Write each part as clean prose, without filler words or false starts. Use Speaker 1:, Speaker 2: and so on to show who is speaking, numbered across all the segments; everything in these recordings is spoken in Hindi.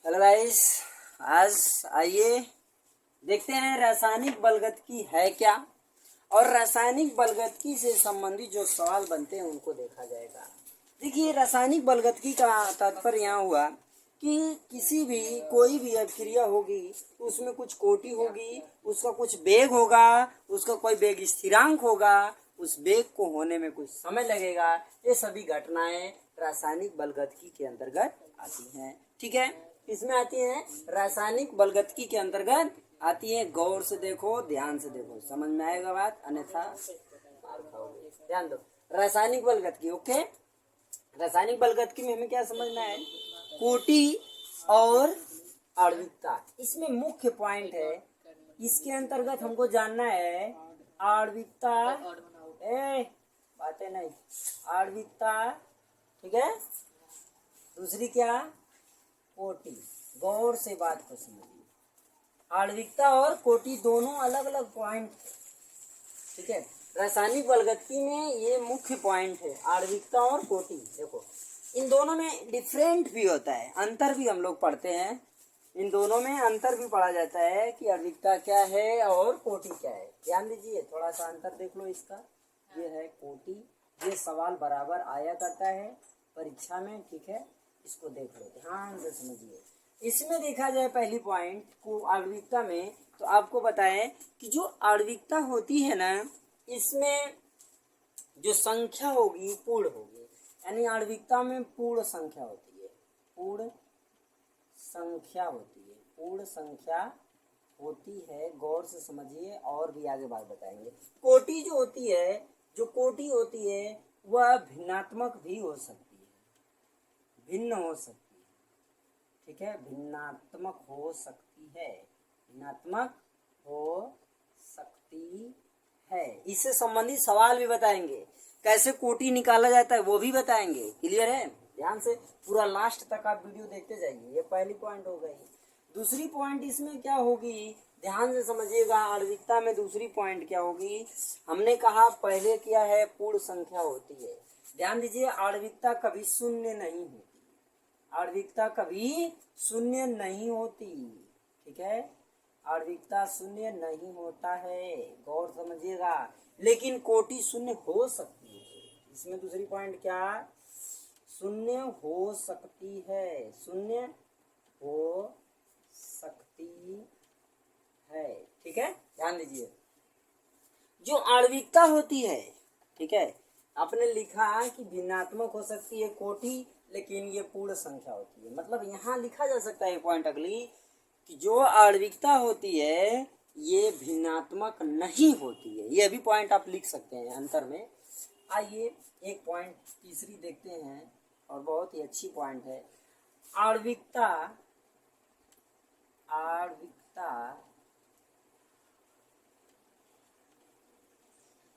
Speaker 1: हेलो गाइस, आज आइए देखते हैं रासायनिक बलगतकी है क्या और रासायनिक बलगतकी से संबंधित जो सवाल बनते हैं उनको देखा जाएगा। देखिए, रासायनिक बलगतकी का तात्पर्य यहाँ हुआ कि किसी भी कोई भी अभिक्रिया होगी तो उसमें कुछ कोटि होगी, उसका कुछ वेग होगा, उसका कोई वेग स्थिरांक होगा, उस वेग को होने में कुछ समय लगेगा। ये सभी घटनाएं रासायनिक बलगतकी के अंतर्गत आती हैं। ठीक है, इसमें आती है रासायनिक बलगतकी के अंतर्गत आती है। गौर से देखो, ध्यान से देखो, समझ में आएगा बात, अन्यथा मार खाओगे। ध्यान दो, रासायनिक बलगतकी। ओके, रासायनिक बलगतकी में हमें क्या समझना है? कोटि और आणविकता, इसमें मुख्य पॉइंट है। इसके अंतर्गत हमको जानना है आणविकता, बातें नहीं, आणविकता, ठीक है। दूसरी क्या? कोटि। गौर से बात को समझिए, आणविकता और कोटि दोनों अलग अलग पॉइंट, ठीक है। रासायनिक बलगतकी में ये मुख्य पॉइंट है, आणविकता और कोटि। देखो, इन दोनों में डिफरेंट भी होता है, अंतर भी हम लोग पढ़ते हैं। इन दोनों में अंतर भी पढ़ा जाता है कि आणविकता क्या है और कोटि क्या है। ध्यान दीजिए, थोड़ा सा अंतर देख लो इसका। ये है कोटि, ये सवाल बराबर आया करता है परीक्षा में, ठीक है। इसको देख लो, ध्यान से समझिए। इसमें देखा जाए पहली पॉइंट को आणविकता में, तो आपको बताएं कि जो आणविकता होती है ना, इसमें जो संख्या होगी पूर्ण होगी, यानी आणविकता में पूर्ण संख्या होती है, पूर्ण संख्या होती है, पूर्ण संख्या होती है। गौर से समझिए और भी आगे बात बताएंगे। कोटि जो होती है, जो कोटि होती है वह भिन्नात्मक भी हो सकती है, भिन्न हो सकती है, ठीक है, भिन्नात्मक हो सकती है, भिन्नात्मक हो सकती है। इससे संबंधित सवाल भी बताएंगे, कैसे कोटि निकाला जाता है वो भी बताएंगे। क्लियर है? ध्यान से पूरा लास्ट तक आप वीडियो देखते जाइए। ये पहली पॉइंट हो गई। दूसरी पॉइंट इसमें क्या होगी, ध्यान से समझिएगा। आणविकता में दूसरी पॉइंट क्या होगी, हमने कहा पहले क्या है, पूर्ण संख्या होती है। ध्यान दीजिए, आणविकता कभी शून्य नहीं होती, आणविकता कभी शून्य नहीं होती, ठीक है। आणविकता शून्य नहीं होता है, गौर समझिएगा। लेकिन कोटि शून्य हो सकती है। इसमें दूसरी पॉइंट क्या, शून्य हो सकती है, शून्य हो सकती है, ठीक है। ध्यान दीजिए, जो आणविकता होती है, ठीक है, आपने लिखा कि भिन्नात्मक हो सकती है कोटि, लेकिन ये पूर्ण संख्या होती है। मतलब यहाँ लिखा जा सकता है पॉइंट अगली, कि जो आणविकता होती है ये भिन्नात्मक नहीं होती है। ये भी पॉइंट आप लिख सकते हैं अंतर में। आइए एक पॉइंट तीसरी देखते हैं, और बहुत ही अच्छी पॉइंट है। आणविकता, आणविकता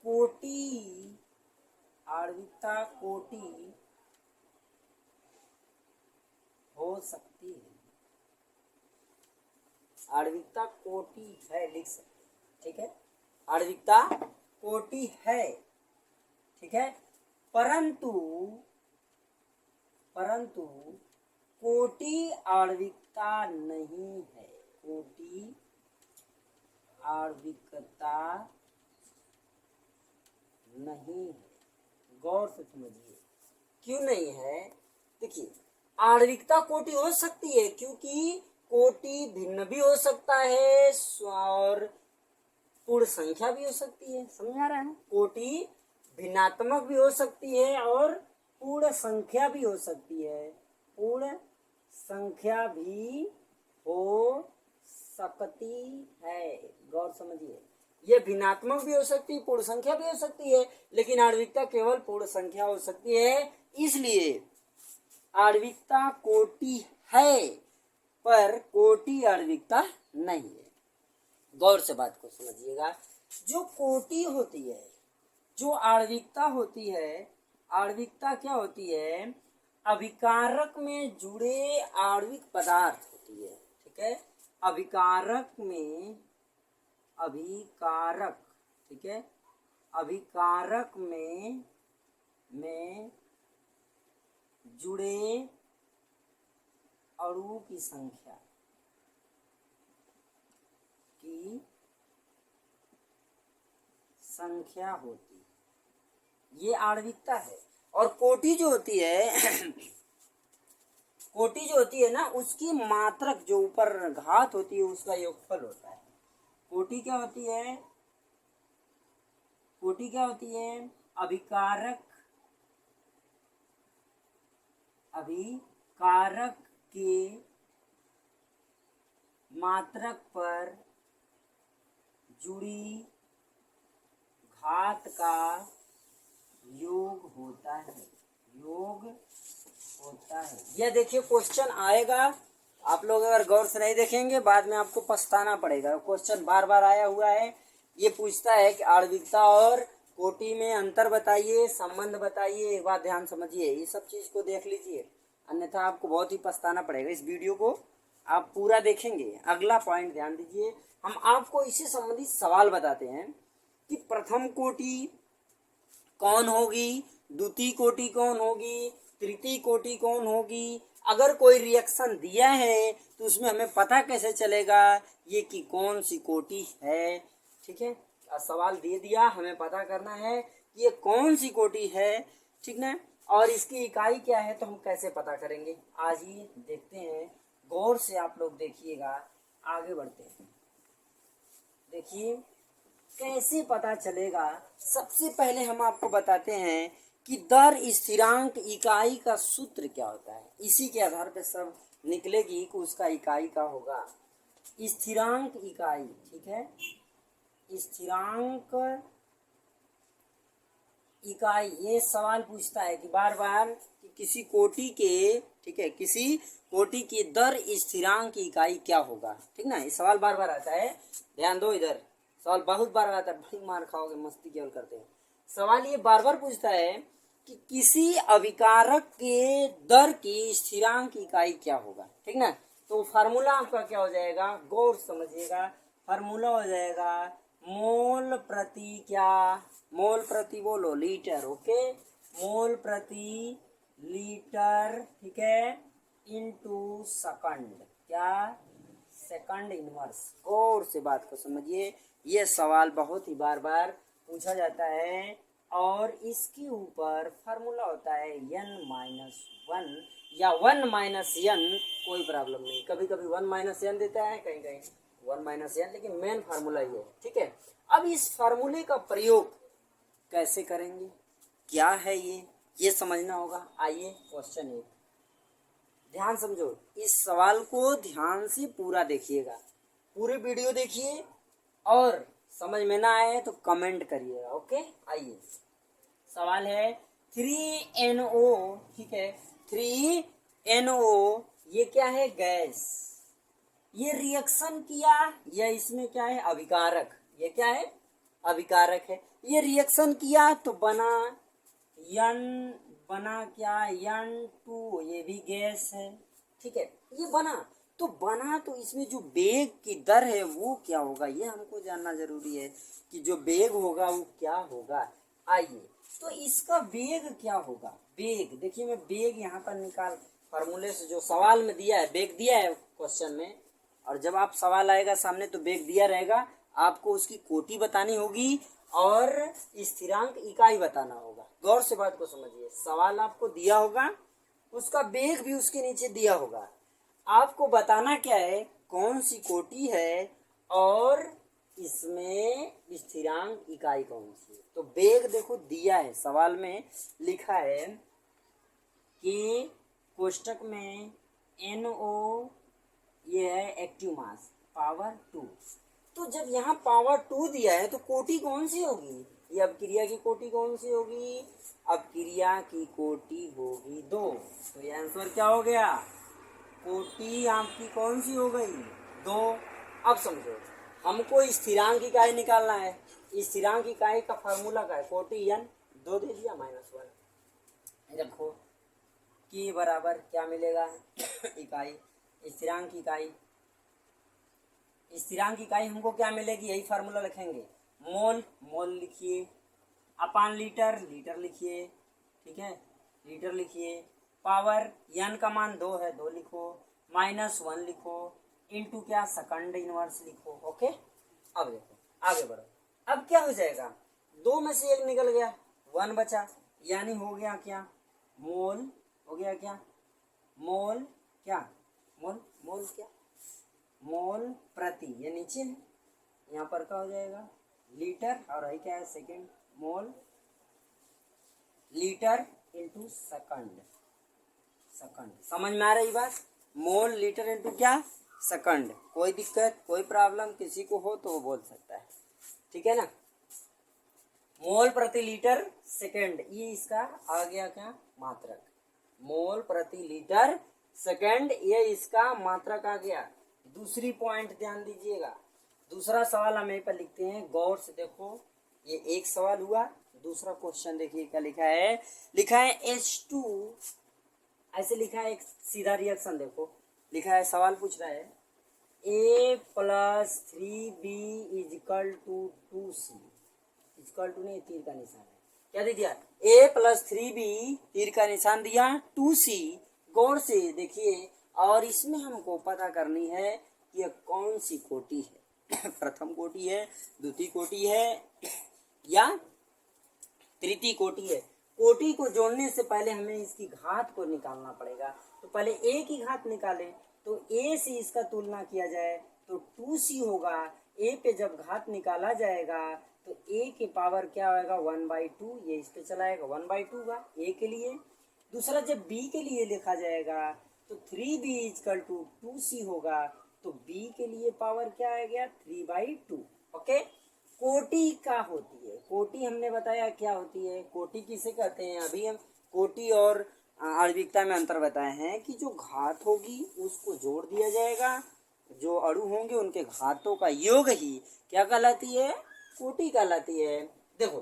Speaker 1: कोटि, आणविकता कोटि हो सकती है, आणविकता कोटि है, लिख सकते, ठीक है। आणविकता कोटि है, ठीक है, परंतु परंतु कोटि आणविकता नहीं है, कोटि आणविकता नहीं है। गौर से समझिए, क्यों नहीं है? देखिए, आणविकता कोटि हो सकती है क्योंकि कोटि भिन्न भी हो सकता है और पूर्ण संख्या भी हो सकती है। समझ आ रहा है? कोटि भिन्नात्मक भी हो सकती है और पूर्ण संख्या भी हो सकती है, पूर्ण संख्या भी हो सकती है। गौर समझिए, ये भिन्नात्मक भी हो सकती है, पूर्ण संख्या भी हो सकती है, लेकिन आणविकता केवल पूर्ण संख्या हो सकती है। इसलिए आणविकता कोटि है पर कोटि आणविकता नहीं है। गौर से बात को समझिएगा। जो कोटि होती है, जो आणविकता होती है, आणविकता क्या होती है, अभिकारक में जुड़े आणविक पदार्थ होती है, ठीक है। अभिकारक में, अभिकारक, ठीक है, अभिकारक में जुड़े अणु की संख्या होती है, ये आणविकता है। और कोटि जो होती है कोटि जो होती है ना, उसकी मात्रक जो ऊपर घात होती है उसका योगफल होता है। कोटि क्या होती है? कोटि क्या होती है? अभिकारक के मात्रक पर जुड़ी घात का योग होता है। यह देखिए क्वेश्चन आएगा, आप लोग अगर गौर से नहीं देखेंगे बाद में आपको पछताना पड़ेगा। क्वेश्चन बार बार आया हुआ है। ये पूछता है कि आणविकता और कोटि में अंतर बताइए, संबंध बताइए। एक बात ध्यान समझिए, ये सब चीज को देख लीजिए, अन्यथा आपको बहुत ही पछताना पड़ेगा। इस वीडियो को आप पूरा देखेंगे। अगला पॉइंट ध्यान दीजिए, हम आपको इससे संबंधित सवाल बताते हैं कि प्रथम कोटि कौन होगी, द्वितीय कोटि कौन होगी, तृतीय कोटि कौन होगी। अगर कोई रिएक्शन दिया है तो उसमें हमें पता कैसे चलेगा ये कि कौन सी कोटि है। ठीक है, सवाल दे दिया, हमें पता करना है कि ये कौन सी कोटि है। ठीक ना, और इसकी इकाई क्या है तो हम कैसे पता करेंगे, आज ही देखते हैं। गौर से आप लोग देखिएगा, आगे बढ़ते हैं। देखिए कैसे पता चलेगा। सबसे पहले हम आपको बताते हैं कि दर स्थिरांक इकाई का सूत्र क्या होता है। इसी के आधार पर सब निकलेगी कि उसका इकाई का होगा। स्थिरांक इकाई, ठीक है, स्थिरांक इकाई। ये सवाल पूछता है कि बार बार कि किसी कोटि के, ठीक है, किसी कोटि की दर स्थिरांक इकाई क्या होगा। ठीक ना, ये सवाल बार बार आता है, ध्यान दो। इधर सवाल बहुत बार आता है, बड़ी मार खाओगे, मस्ती केवल करते हैं। सवाल ये बार बार पूछता है कि किसी अभिकारक के दर की स्थिरांक इकाई क्या होगा। ठीक ना, तो फार्मूला आपका क्या हो जाएगा, गौर समझिएगा। फार्मूला हो जाएगा मोल प्रति क्या, मोल प्रति बोलो लीटर। ओके, मोल प्रति लीटर, ठीक है, इनटू सेकंड, क्या, सेकंड इनवर्स। गौर से बात को समझिए, ये सवाल बहुत ही बार बार पूछा जाता है। और इसके ऊपर फार्मूला होता है n-1 या 1-n, कोई प्रॉब्लम नहीं। कभी कभी 1-n देता है, कहीं कहीं 1-n, लेकिन मेन फार्मूला ये है। ठीक है, अब इस फार्मूले का प्रयोग कैसे करेंगे, क्या है ये समझना होगा। आइए क्वेश्चन 1 ध्यान समझो, इस सवाल को ध्यान से पूरा देखिएगा, पूरी वीडियो देखिए, और समझ में ना आए तो कमेंट करिएगा। ओके, आइए सवाल है 3NO, ठीक है, 3NO ये क्या है, गैस। ये रिएक्शन किया, यह इसमें क्या है, अभिकारक। ये क्या है, अभिकारक है। ये रिएक्शन किया तो बना क्या, N2, ये भी गैस है। ठीक है, ये बना तो इसमें जो वेग की दर है वो क्या होगा, ये हमको जानना जरूरी है कि जो वेग होगा वो क्या होगा। आइए, तो इसका वेग क्या होगा। वेग देखिए, मैं वेग यहाँ पर निकाल, फार्मूले से जो सवाल में दिया है, वेग दिया है क्वेश्चन में, और जब आप सवाल आएगा सामने तो वेग दिया रहेगा, आपको उसकी कोटि बतानी होगी और स्थिरांक इकाई बताना होगा। गौर से बात को समझिए, सवाल आपको दिया होगा, उसका वेग भी उसके नीचे दिया होगा, आपको बताना क्या है, कौन सी कोटि है और इसमें स्थिरांक इकाई कौन सी है। तो वेग देखो दिया है, सवाल में लिखा है कि कोष्टक में NO ये है एक्टिव मास पावर 2। तो जब यहाँ पावर 2 दिया है तो कोटि कौन सी होगी, ये अपक्रिया की कोटि कौन सी होगी, अपक्रिया की कोटि होगी 2। तो ये आंसर क्या हो गया, कोटि आपकी कौन सी हो गई, 2। अब समझो, हमको स्थिरांक इकाई निकालना है। स्थिरांक इकाई का फार्मूला क्या है, कोटि n, 2 दे दिया -1। रखो कि बराबर क्या मिलेगा इकाई, स्थिरांक इकाई। स्थिरांक इकाई हमको क्या मिलेगी, यही फार्मूला लिखेंगे। मोल, मोल लिखिए, अपान लीटर, लीटर लिखिए, ठीक है, लीटर लिखिए। पावर n का मान 2 है, 2 लिखो। -1 लिखो इंटू क्या सेकंड इनवर्स लिखो। ओके, अब देखो आगे बढ़ो। अब क्या हो जाएगा, 2 में से 1 निकल गया, 1 बचा, यानी हो गया क्या, मोल हो गया क्या, मोल क्या, मोल मोल क्या, मोल प्रति, ये नीचे है, यहाँ पर क्या हो जाएगा लीटर, और यही क्या है second, mole litre into second. Second समझ में आ रही बात, मोल लीटर इंटू क्या सेकंड। कोई दिक्कत कोई प्रॉब्लम किसी को हो तो वो बोल सकता है, ठीक है ना। मोल प्रति लीटर सेकंड, ये इसका आ गया क्या मात्रक, मोल प्रति लीटर सेकंड, ये इसका मात्रक आ गया। दूसरी पॉइंट ध्यान दीजिएगा, दूसरा सवाल हम यहीं पर लिखते हैं, गौर से देखो, ये एक सवाल हुआ, दूसरा क्वेश्चन देखिए क्या लिखा है, लिखा है H2, ऐसे लिखा है, एक सीधा रिएक्शन देखो, लिखा है, सवाल पूछ रहा है A + 3B = 2C, equal to नहीं, तीर का निशान है, क्या दे दिया, A + 3B, तीर का निशान दिया, 2C, गौर से देखिए, और इसमें हमको पता करनी है कि यह कौन सी कोटि है प्रथम कोटि है, द्वितीय कोटि है या तृतीय कोटि है। कोटि को जोड़ने से पहले हमें इसकी घात को निकालना पड़ेगा, तो पहले A की घात निकालें, तो A से इसका तुलना किया जाए तो 2C होगा, A पे जब घात निकाला जाएगा तो A के पावर क्या होगा 1/2, ये इस पे चलाएगा 1/2 होगा A के लिए। दूसरा जब B के लिए लिखा जाएगा तो 3B = 2C होगा, तो B के लिए पावर क्या आ गया 3/2। ओके, कोटि का होती है, कोटि हमने बताया क्या होती है, कोटि किसे कहते हैं, अभी हम कोटि और आणविकता में अंतर बताए हैं कि जो घात होगी उसको जोड़ दिया जाएगा, जो अणु होंगे उनके घातों का योग ही क्या कहलाती है, कोटि कहलाती है। देखो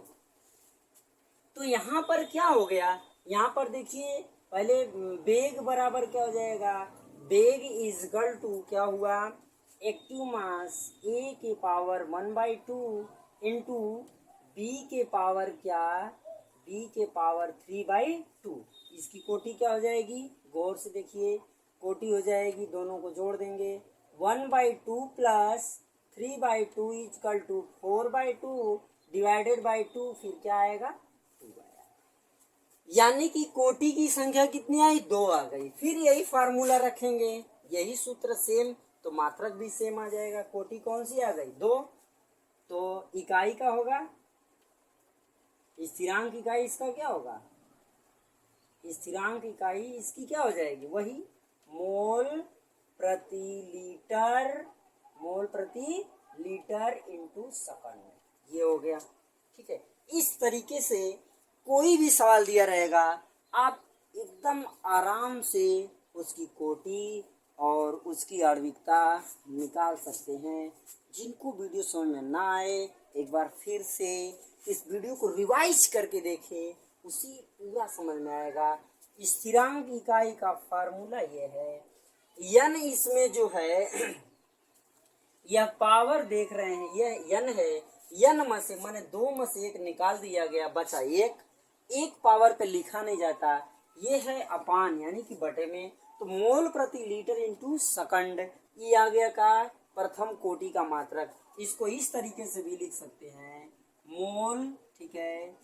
Speaker 1: तो यहाँ पर क्या हो गया, यहाँ पर देखिए पहले वेग बराबर क्या हो जाएगा, वेग = क्या हुआ, एक्टिव मास A के पावर 1/2 इंटू B के पावर क्या, B के पावर 3/2, इसकी कोटि क्या हो जाएगी, गौर से देखिए, कोटि हो जाएगी, दोनों को जोड़ देंगे, 1/2 + 3/2 = 4/2 डिवाइडेड बाई 2, फिर क्या आएगा 2 आया, यानी कि कोटि की संख्या कितनी आई, 2 आ गई। फिर यही फार्मूला रखेंगे, यही सूत्र सेम, तो मात्रक भी सेम आ जाएगा। कोटि कौन सी आ गई 2, तो इकाई का होगा, स्थिरांक इकाई इसका क्या होगा, स्थिरांक इकाई इसकी क्या हो जाएगी, वही मोल प्रति लीटर, मोल प्रति लीटर इंटू सेकंड, ये हो गया, ठीक है। इस तरीके से कोई भी सवाल दिया रहेगा, आप एकदम आराम से उसकी कोटि और उसकी आणविकता निकाल सकते हैं। जिनको वीडियो समझ में ना आए, एक बार फिर से इस वीडियो को रिवाइज करके देखें, उसी पूरा समझ में आएगा। स्थिरांक इकाई का फार्मूला ये है, यन इसमें जो है यह पावर देख रहे हैं, यह यन है, यन में से माने 2 में से 1 निकाल दिया गया, बचा 1, 1 पावर पे लिखा नहीं जाता, ये है अपान यानी कि बटे में, तो मोल प्रति लीटर इंटू सेकंड, ये आ गया का प्रथम कोटि का मात्रक। इसको इस तरीके से भी लिख सकते हैं, मोल, ठीक है,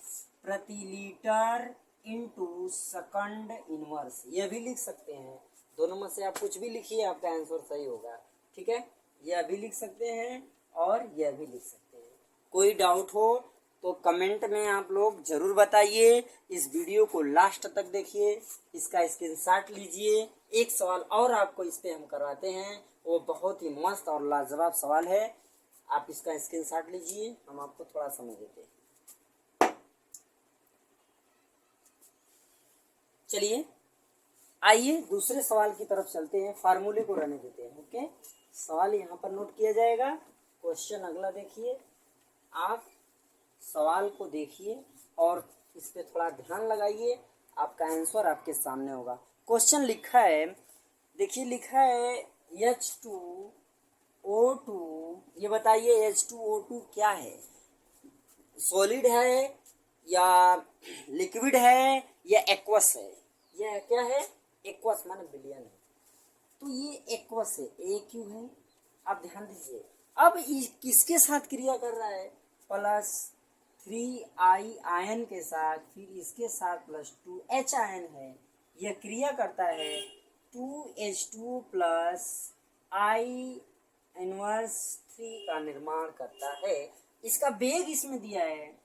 Speaker 1: प्रति लीटर इंटू सेकंड इनवर्स, यह भी लिख सकते हैं। दोनों में से आप कुछ भी लिखिए, आपका आंसर सही होगा, ठीक है। यह भी लिख सकते हैं और यह भी लिख सकते हैं। कोई डाउट हो तो कमेंट में आप लोग जरूर बताइए। इस वीडियो को लास्ट तक देखिए, इसका स्क्रीनशॉट लीजिए। एक सवाल और आपको इस पे हम करवाते हैं, वो बहुत ही मस्त और लाजवाब सवाल है, आप इसका स्क्रीनशॉट लीजिए, हम आपको थोड़ा समय देते हैं। चलिए आइए दूसरे सवाल की तरफ चलते हैं, फार्मूले को रहने देते हैं। ओके, सवाल यहाँ पर नोट किया जाएगा। क्वेश्चन अगला देखिए, आप सवाल को देखिए और इस पे थोड़ा ध्यान लगाइए, आपका आंसर आपके सामने होगा। क्वेश्चन लिखा है, देखिए लिखा है H2O2, ये बताइए H2O2 क्या है, सॉलिड है या लिक्विड है या एक्वस है, यह क्या है, एक्वस माने विलयन है, तो ये एक्वस है, ए क्यू है। अब ध्यान दीजिए, अब किसके साथ क्रिया कर रहा है, प्लस 3i आयन के साथ, फिर इसके साथ प्लस 2h आयन है, यह क्रिया करता है 2h2 प्लस i इनवर्स 3 का निर्माण करता है। इसका बेग इसमें दिया है,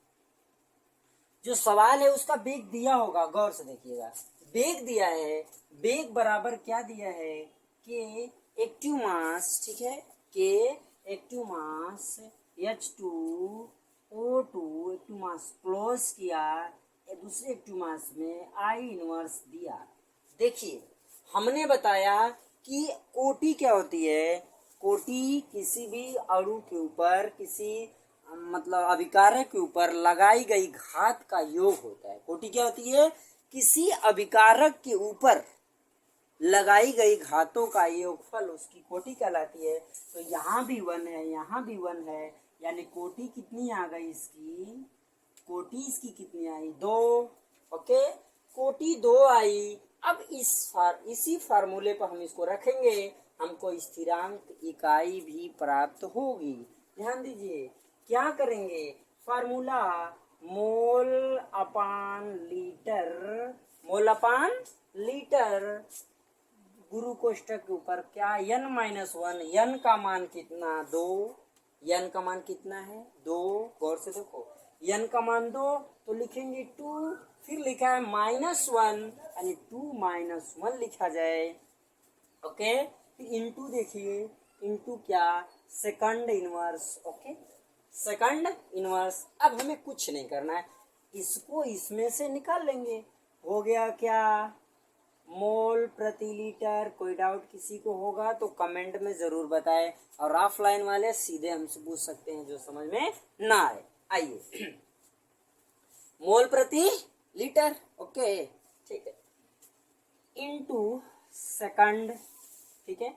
Speaker 1: जो सवाल है उसका बेग दिया होगा, गौर से देखिएगा, बेग दिया है। बेग बराबर क्या दिया है, के एक्टिव मास, ठीक है, के active mass H2O2 active mass close किया, दूसरे एक्टिव मास में I इनवर्स दिया। देखिए हमने बताया कि कोटि क्या होती है, कोटि किसी भी अणु के ऊपर, किसी मतलब अभिकारक के ऊपर लगाई गई घात का योग होता है। कोटि क्या होती है, किसी अभिकारक के ऊपर लगाई गई घातों का योगफल उसकी कोटि कहलाती है। तो यहाँ भी 1 है, यहाँ भी 1 है, यानी कोटि कितनी आ गई इसकी, कोटि इसकी कितनी आई, 2। ओके, कोटि 2 आई। अब इसी फार्मूले पर हम इसको रखेंगे, हमको स्थिरांक इकाई भी प्राप्त होगी। ध्यान दीजिए क्या करेंगे, फार्मूला मोल अपान लीटर, मोल अपान लीटर, गुरु कोष्ठक के ऊपर क्या, n-1, n का मान कितना, 2, n का मान कितना है, 2, गौर से देखो, n का मान 2, तो लिखेंगे 2, फिर लिखा है -1, यानी 2 - 1 लिखा जाए। ओके, फिर इंटू देखिए, इंटू क्या, second inverse. Okay, second inverse. अब हमें कुछ नहीं करना है, इसको इसमें से निकाल लेंगे। हो गया क्या, मोल प्रति लीटर। कोई डाउट किसी को होगा तो कमेंट में जरूर बताएं, और ऑफलाइन वाले सीधे हमसे पूछ सकते हैं जो समझ में ना आए। आइए, मोल प्रति लीटर, ओके ठीक है, इनटू सेकंड, ठीक है,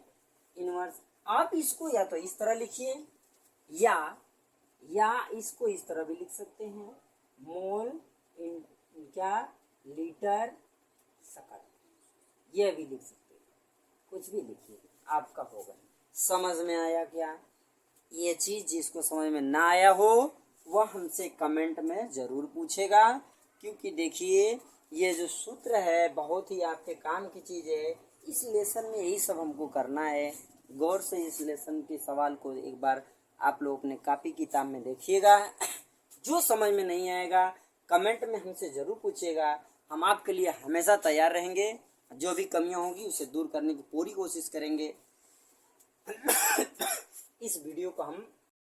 Speaker 1: इनवर्स। आप इसको या तो इस तरह लिखिए, या इसको इस तरह भी लिख सकते हैं, मोल इन क्या, लीटर सेकंड, ये भी लिख सकते हैं, कुछ भी लिखिए, आपका होगा। समझ में आया क्या? ये चीज जिसको समझ में ना आया हो वह हमसे कमेंट में जरूर पूछेगा, क्योंकि देखिए ये जो सूत्र है बहुत ही आपके काम की चीज है। इस लेसन में यही सब हमको करना है। गौर से इस लेसन के सवाल को एक बार आप लोग अपने कॉपी किताब में देखिएगा। जो समझ में नहीं आएगा कमेंट में हमसे जरूर पूछिएगा, हम आपके लिए हमेशा तैयार रहेंगे। जो भी कमियां होंगी उसे दूर करने की पूरी कोशिश करेंगे। इस वीडियो को हम